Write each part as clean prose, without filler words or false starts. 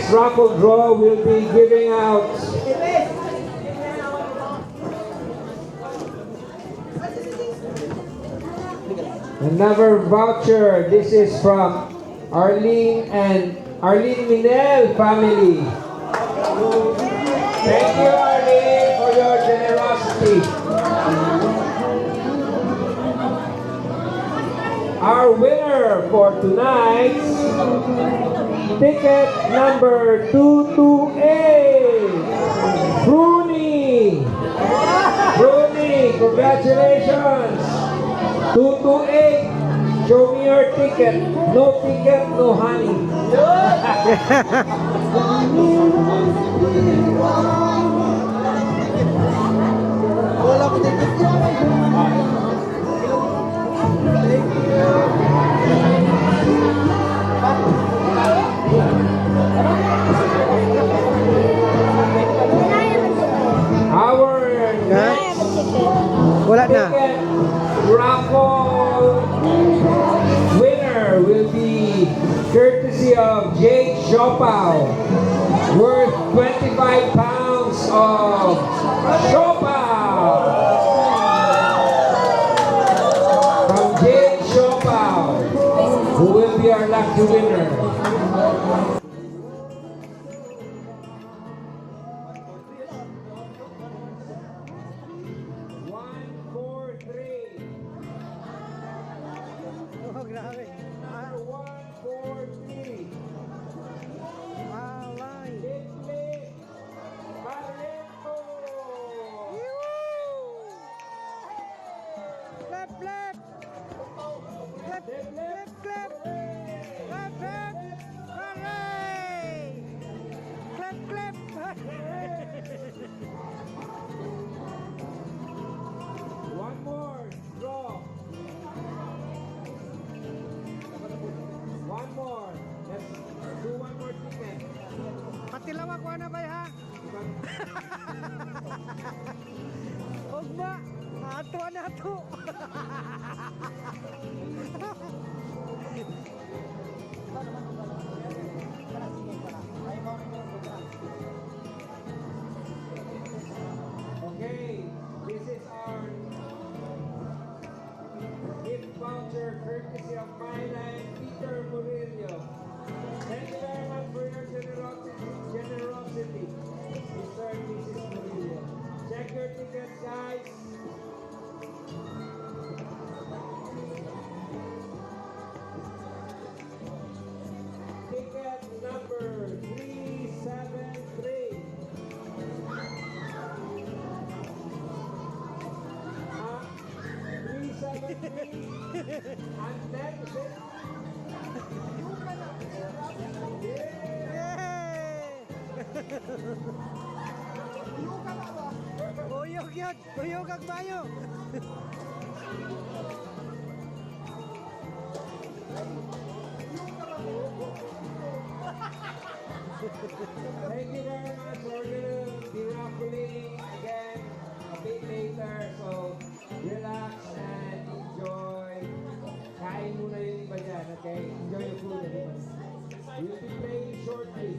next raffle draw will be giving out another voucher. This is from Arlene and Arlene Minel family. Thank you, Arlene, for your generosity. Our winner for tonight's ticket number 228, Bruni. Bruni, congratulations. 228, show me your ticket. No ticket, no honey. Wala ko dito. Thank you. Our next Wala na. ticket raffle winner will be courtesy of Jake Siopaw, worth 25 pounds of Siopaw. From Jake Siopaw, who will be our lucky winner. 143. Oh, grabe. Number 143. Alay. Litlip Barreto. Clap, clap. Clap, clap, clap. Clap, clap. Hooray! Clap, clap. One more draw. One more. Let's do one more ticket. Matilawak ko na ba ha? Huwag ba? Ato na to. Okay, this is our gift voucher courtesy of Myla and Peter Murillo. Thank you very much for your generosity, Mr. and Mrs. Murillo. Check your tickets, guys. Ticket number 373. 373. And next is Uyog yun. Uyog ang bayo. Thank you very much. We're gonna be raffling again a bit later, so relax and enjoy. Kain muna yung iba dyan, okay? Enjoy your food, everybody. We'll be playing shortly.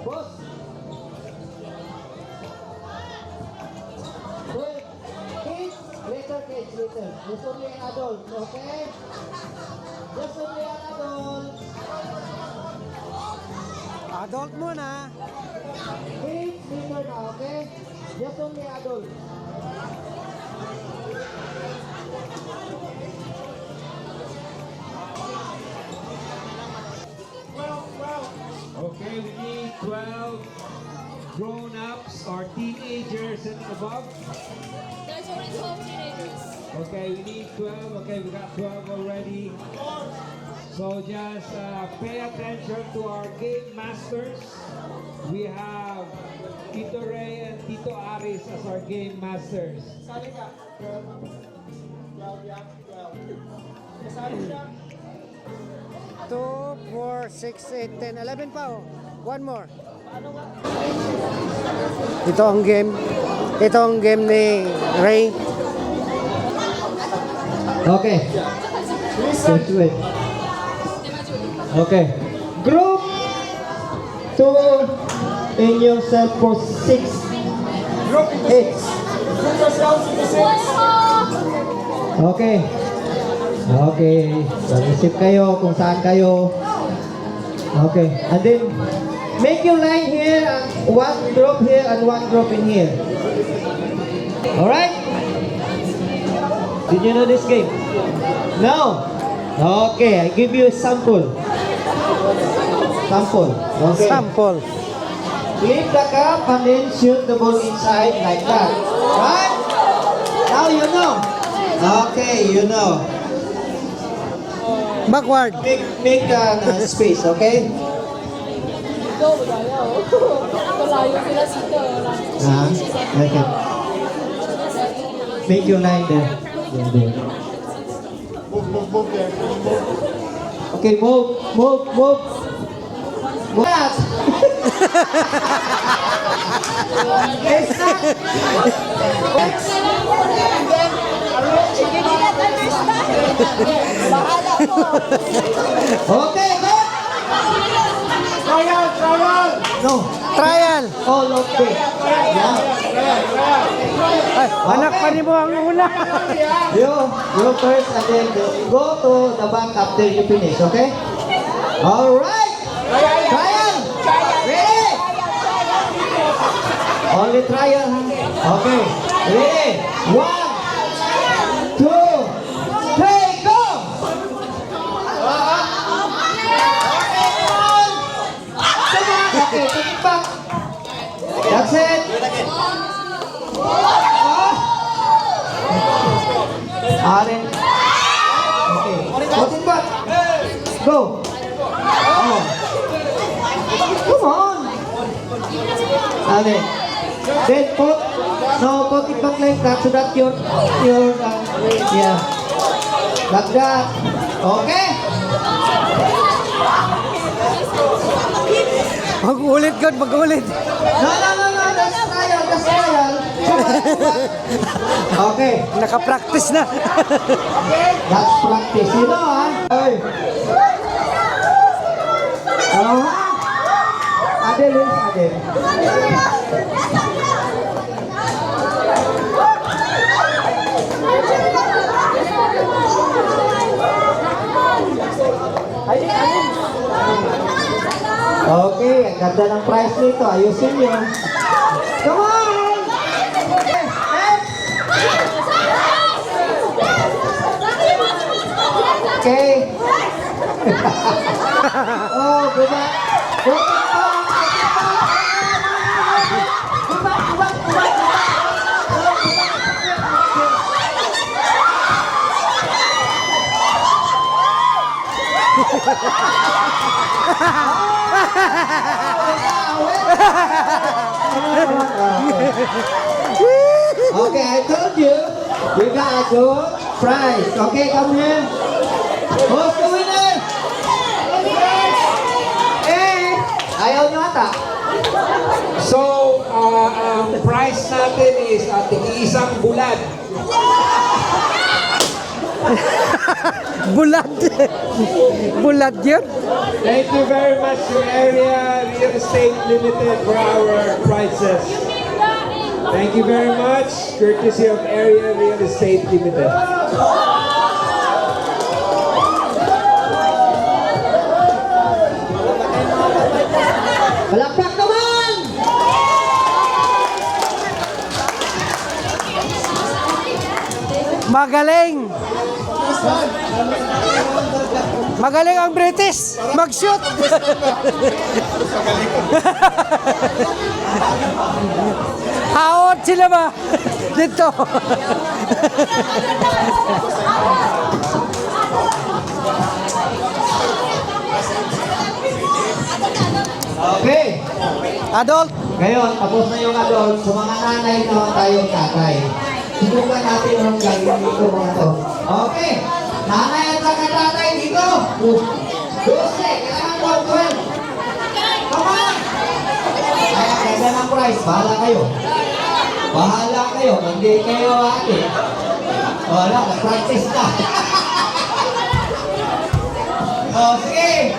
Boss! Wait, kids, later. Just only an adult, okay? Just only an adult. Adult muna. Kids, later na, okay? Just only adult. Okay, we need 12 grown-ups or teenagers and above. There's only 12 teenagers. Okay, we need 12. Okay, we got 12 already. So just pay attention to our game masters. We have Tito Ray and Tito Aris as our game masters. Kasali ka? 12. 12 yan, 12. Kasali siya? 2, 4, 6, 8, 10, 11 pa oh. One more. Ito ang game. Ito ang game ni Ray. Okay. Just wait. Okay. Group 2 in yourself for 6. Group 8. Group yourselves into 6. Okay. Okay. Mag-isip kayo kung saan kayo. Okay. And then, make your line here, and one drop here, and one drop in here. Alright? Did you know this game? No? Okay, I give you a sample. Sample. Okay. Sample. Flip the cup and then shoot the ball inside like that. Right? Now you know. Okay, you know. Backward. Make space, okay? Go, malayo. Malayo sila sito. Okay. Make your line there. There. Okay, move. Move. Yes. It's not. Bahala po. Okay, go. Trial. No. Trial. All okay. Yeah. Ay, anak pa ni mo ang una. You first and then go to the back after you finish, okay? Alright! Trial! Ready? Only trial, huh? Okay. Ready? 1, 2, 3, go! Come on! Okay, take it back. That's it. Alin. Okay. Put it back. Go. Come on. Alin. Then put it back like that so that your yeah. Like that. Okay. Mag-ulit God, mag-ulit. No. That's trial. Okay. Naka-practice na. That's practice. You know, ha? Hey. Hello, ha? Adel. Okay, ang ganda ng price nito. Ayusin nyo. Come on! Okay. Oh, go back. Go Okay, I told you, you got a good prize. Okay, come here. Who's the winner? Ayaw nyo ata. So, ang price natin is tig-isang bulad. Bulad. Bulad yun. Thank you very much to Area Real Estate Limited for our prizes. Thank you very much, courtesy of Area Real Estate Limited. Palakpak naman! Magaling. Magaling ang British. Mag-shoot. Hawat sila ba? Dito. Okay. Adult. Ngayon, tapos na yung adult. Sa mga nanay naman tayong tatay. Subukan natin ang gagawin dito mga to. Okay. Nanay at saka tatay dito. 12. Kailangan ko 12. Come on. Ay, ang ganda ng price. Bahala kayo. Bahala kayo. Hindi kayo ate. Wala, practice na. Oh, sige.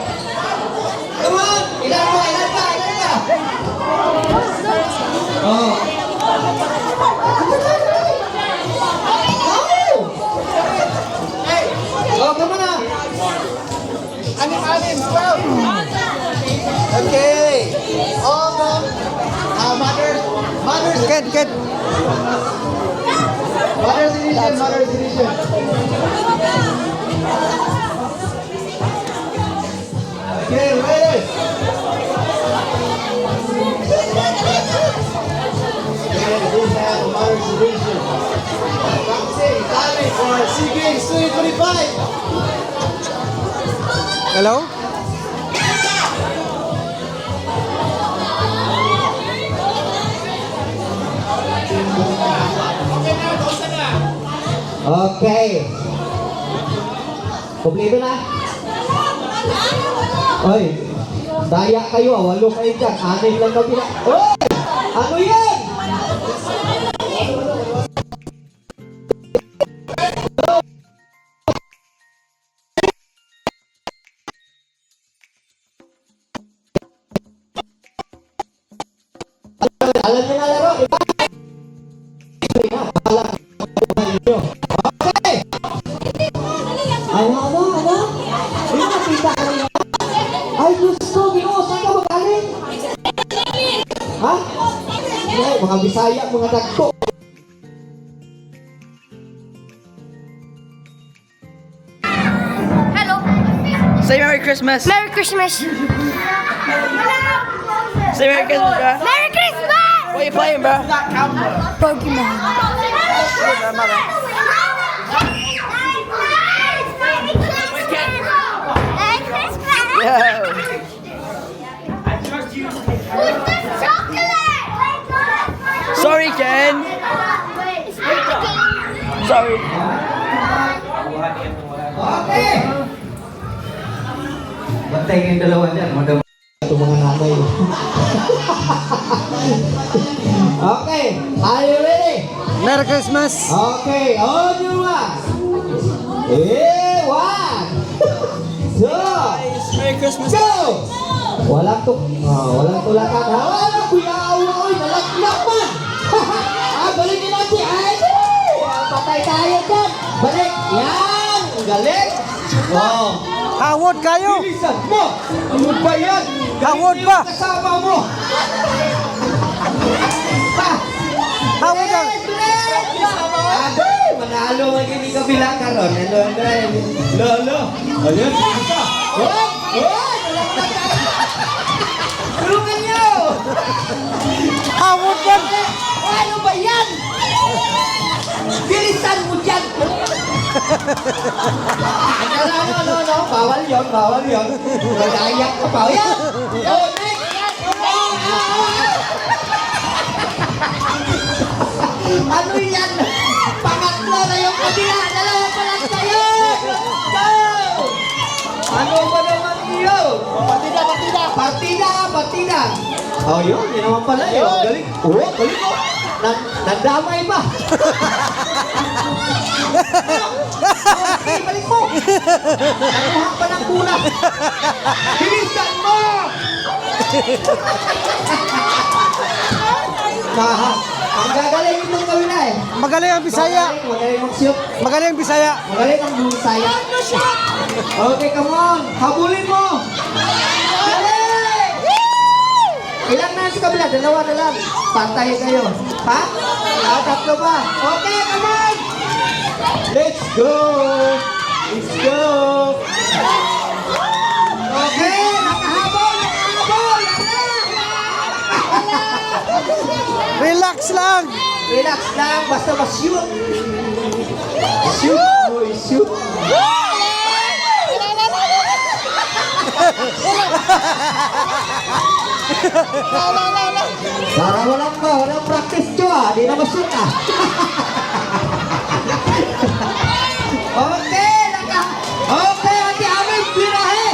Come on. Ilan pa? Ilan pa? Ilan pa? Oh. Hey. Oh, come on na. Anim, 12. Okay. All the mothers. Kid. Mother's edition. Okay, ready? Okay, we have a mother's edition. Practicing, timing for SEA Games 2025. Hello? Okay. Kompleto na? Oy, daya kayo, walo kayo dyan. Anim lang kabila. Oy! Ano yan? Alam niyo na laro, di ba? Okay! Ano? Hindi nakita ka rin. Ay, gusto, Ginoo, saan ka magaling? Ha? Ay, mga Bisaya, mga dagko. Hello. Say Merry Christmas. Merry Christmas. Say Merry Christmas, bro. Merry Christmas. What are you playing, bro? Pokemon. Merry Christmas. Yo. Chocolate. Sorry, Ken. Sorry. Okay! Bantay kayong dalawa dyan. Madama ito mga nanay. Okay, are you ready? Merry Christmas. Okay, on your mark. Eh, 1, 2, Merry Christmas. go! Walang tulakan. Walang kuya awa, oy, nalaglag man. Balikin natin. Ay, patay tayo dyan. Balik. Yan, galing. Wow. Hawod kayo. Bilisan mo. Ano ba yan? Hawod Galing ba? yung kasama mo. Pa. Hawod ang... Adoy, manalo magiging kabila karon. Lolo. Ayun, isa. Hoy! Nalaglag tayo. Tulungan niyo. Hawod ba? Ano ba yan? Bilisan mo dyan. No. Bawal yun. Magayak ka pa. Yan. Oh, next. Ano yan? Pangatlo na yung kabila. Dalawa pa lang kayo. Go! Ano ba naman yun? Partida. Oh, yun naman pala yun. Galing. Oh, galing mo. Nandamay ba? Okay, balik mo. Nakuha pa ng kulang. Bilisan mo! Ang gagaling itong gawin na eh. Magaling ang Bisaya. Magaling mag-shoot. Magaling ang Bisaya. Magaling ang Bisaya. Okay, come on. Habulin mo. Galing! Ilan na sa kabila? Dalawa na lang. Pantay kayo. Ha? Tatlo pa. Okay, come on. Let's go. Okay, nakahabol. Relax lang. Relax lang, basta ma-shoot. Shoot, boy, shoot. Para walang practice ko di na ma-shoot ah. Okay, okay, Ate Amel, birahe.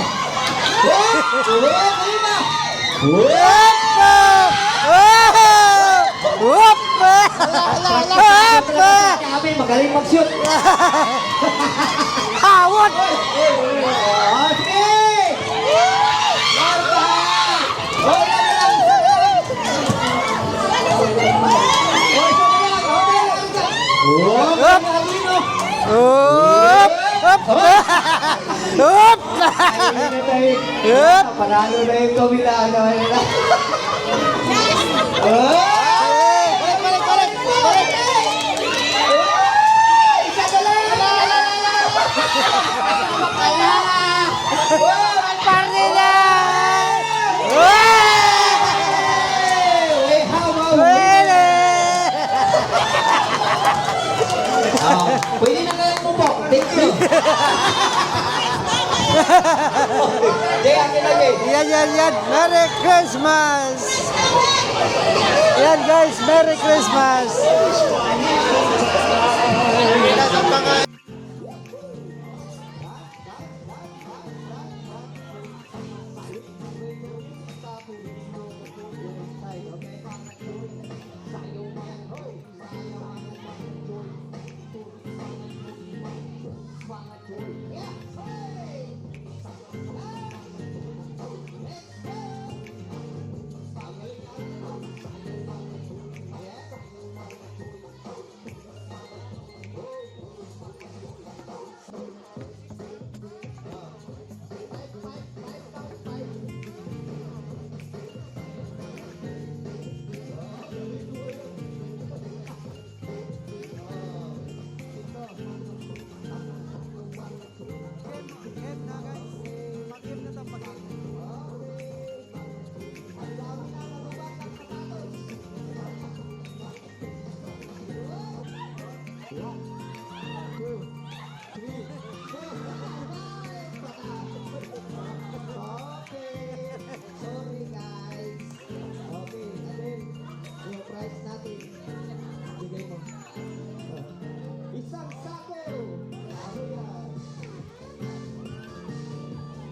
Kayo na. Ate Amel, magaling mag-shoot. Hawod. Okay. Up! Up! Panalo na yung kabila. Ano? Balik, balik, balik! Isa na lang! Party na! Hey, how about Pwede! pwede na lang mo po. Thank you. Jay, akin lagi. Yan. Merry Christmas! Yan guys, Merry Christmas! Sorry guys. Okay, natin. Yung price natin. Bigay mo. Isang sako. Ano yan?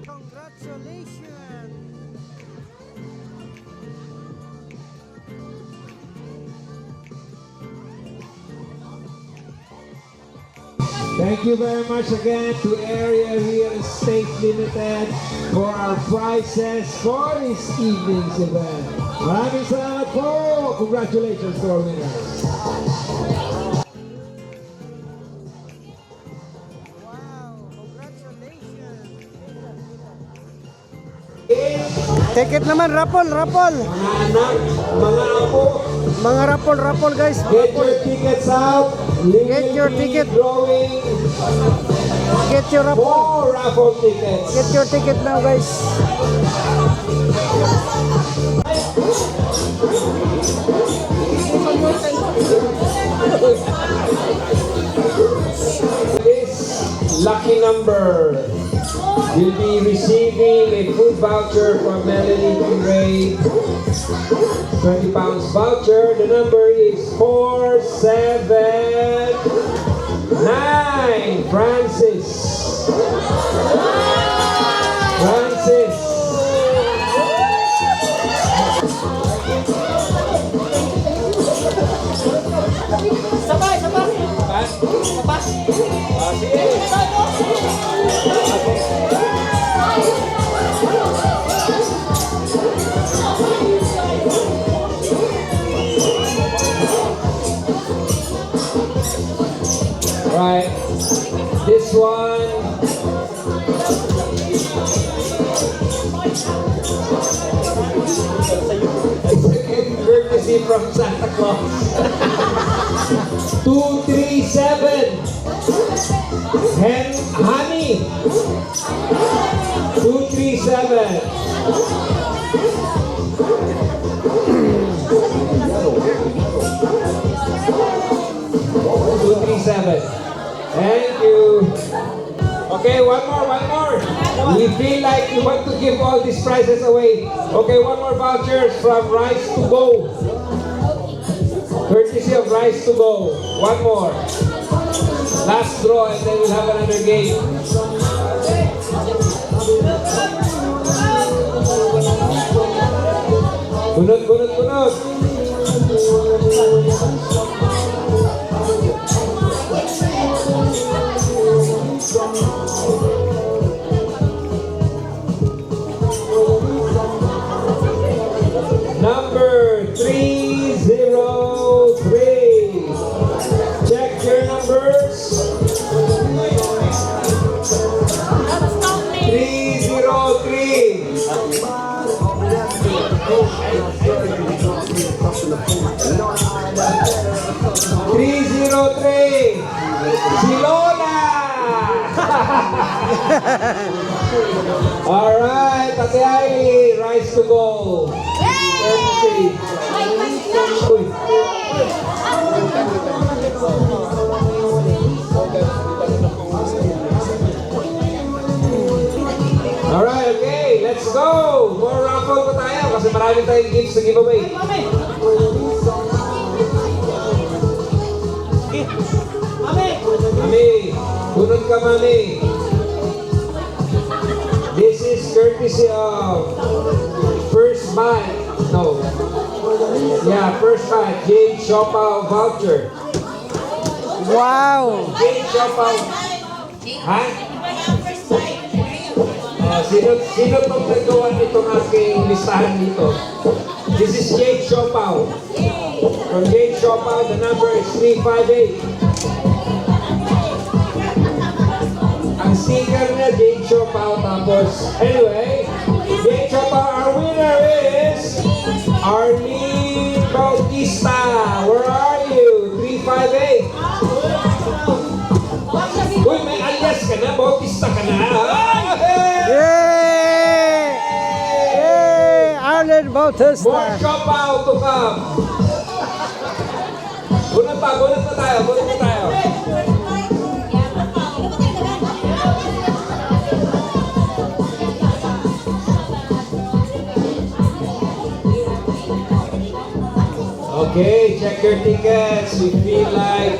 Congratulations! Thank you very much again to Area Real Estate Limited for our prizes for this evening's event. Maraming salamat po! Congratulations to our winners! Wow, congratulations! Mga Ticket naman, rapol! anak, mga apo, Mga rapol guys! get your tickets out. Get your ticket. Drawing Get your rapol! more raffle tickets. Get your ticket now guys! This lucky number will be receiving a food voucher from Melanie Ray. 20 pounds voucher. The number is 479. Francis. Right. This one. Courtesy from Santa Claus. 237. Honey. 237. Thank you. Okay, one more. We feel like we want to give all these prizes away. Okay, one more vouchers from Rice to Go. Courtesy of Rice to Go. One more. Last draw and then we'll have another game. Bunot. Number 303. Check your numbers. 303. Si Lola! Alright, Ate Ailey, rise to go. Courtesy. Uy. Alright, okay, let's go! More raffle pa tayo kasi marami tayong gifts to give away. Mami, bunod ka mami. This is courtesy of First Bite. No. Yeah, First Bite. Jade Shopao voucher. Wow! Jade Shopao. Ha? Sino tong nagawa nitong aking listahan dito? This is Jade Shopao. From Jade Shopao, the number is 358. Ang sticker niya, Jade Shopao. Tapos, anyway, Jade Shopao, our winner is Arlene Bautista. Where are you? 358. Uy, may alias ka na, Bautista ka na. Yay! Yay! Arlen More Bautista. Shopao to come. Bunot pa tayo, bunot pa tayo. Okay, check your tickets. We feel like,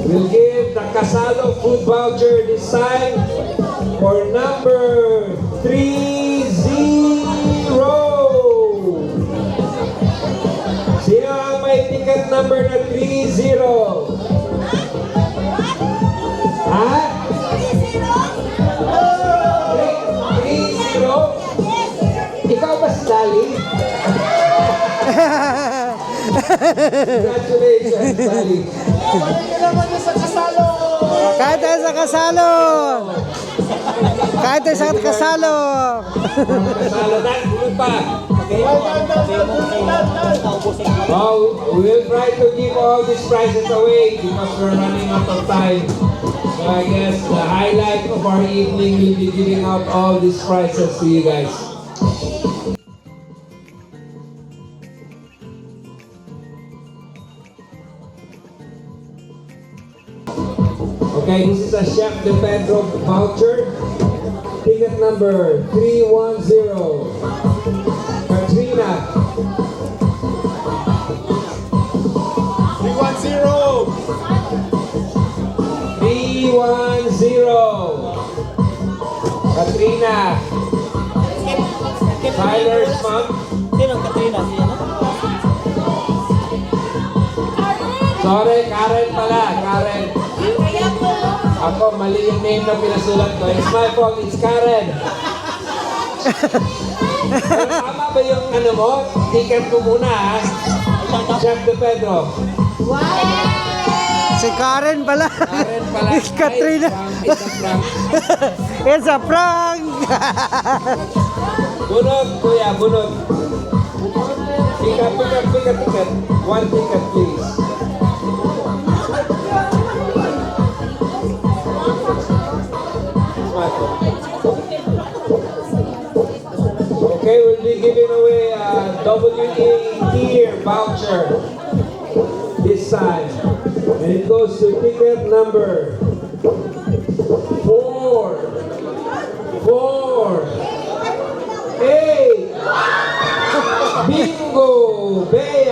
we'll give the Casalo food voucher this time for number 30. Sino ang may ticket number na 30? Ha? 30? Ikaw ba si Dali? Congratulations, Dali. Kahit tayo sa kasalo. Kahit tayo sa kasalo. Kasalo na, bulot pa. Oh, we'll try to give all these prizes away because we're running out of time. So I guess the highlight of our evening will be giving out all these prizes to you guys. Okay, this is a Chef De Pedro voucher. Ticket number 310. Katrina. 310. Katrina. Tyler's mom. Sino ang Katrina? Sorry, Karen pala. Karen. Ako, mali yung name na pinasulat ko. It's my fault, it's Karen. Pero tama ba yung ano mo? Ticket ko muna ha. Chef De Pedro. Si Karen pala. Karen pala. It's Katrina. It's a prank. It's a prank. Bunot, kuya, bunot. Pick a ticket. One ticket, please. Okay, we'll be giving away a WA tier voucher this time. And it goes to ticket number 4, 8. Bingo! Bea!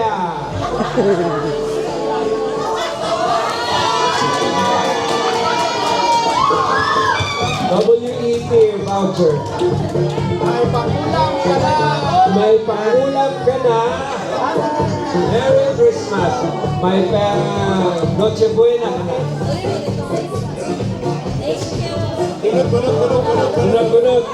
WE tier voucher. May pangulam ka na. Merry Christmas. May Noche Buena ka na. Bunot.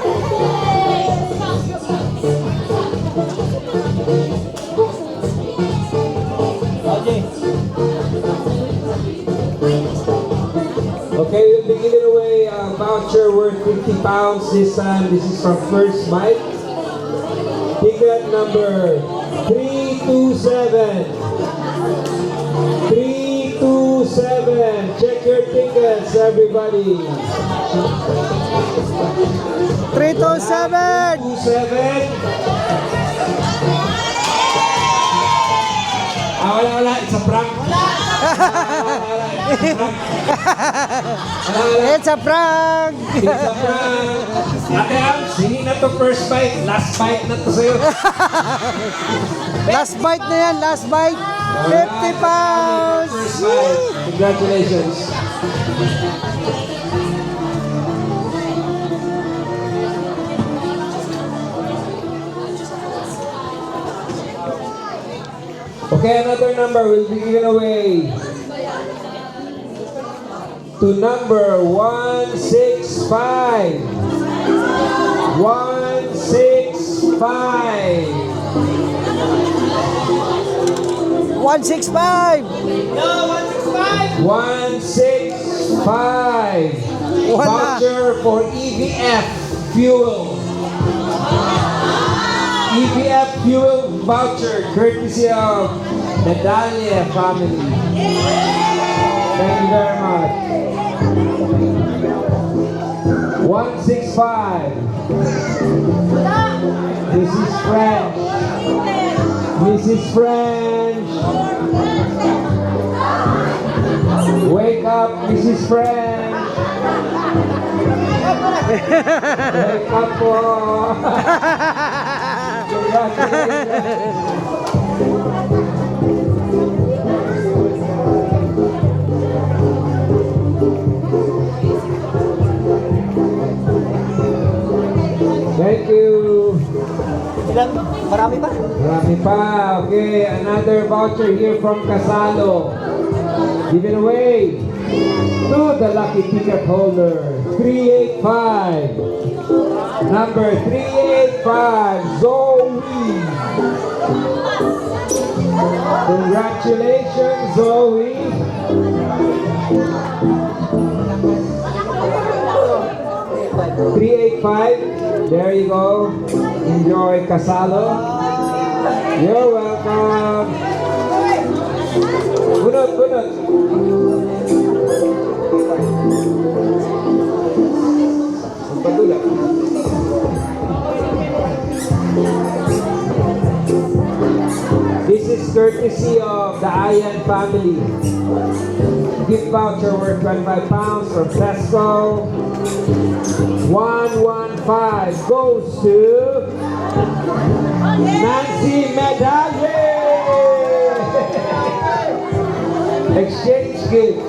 Okay, we'll be giving away a voucher voucher worth 50 pounds this time. This is from First Bite. Ticket number 327. 327. Check your tickets, everybody. 327. 27. Wala. It's a prank. Wala. It's a prank. It's a prank. Ate Am, sige na to first bite. Last bite na to sa'yo. Last bite na yan, last bite. 50 pounds. First bite. Congratulations. Okay, another number will be given away to number 165. 165. 165. 165. Wala. Voucher for EVF fuel. EVF fuel voucher courtesy of Medallia family. Thank you very much. 165. This is French. This is French. Wake up, Mrs. French. Wake up po. Congratulations. Thank you. Ilan? Marami pa? Marami pa. Okay, another voucher here from Casalo. Given away to the lucky ticket holder. 385. Number 385, Zoe. Congratulations, Zoe. $385. There you go. Enjoy Casalo. You're welcome. Bunot. Pagpatulak. This is courtesy of the Ayan family. Gift voucher worth 25 pounds from Tesco. 115 goes to Nancy Medallier. Exchange gift.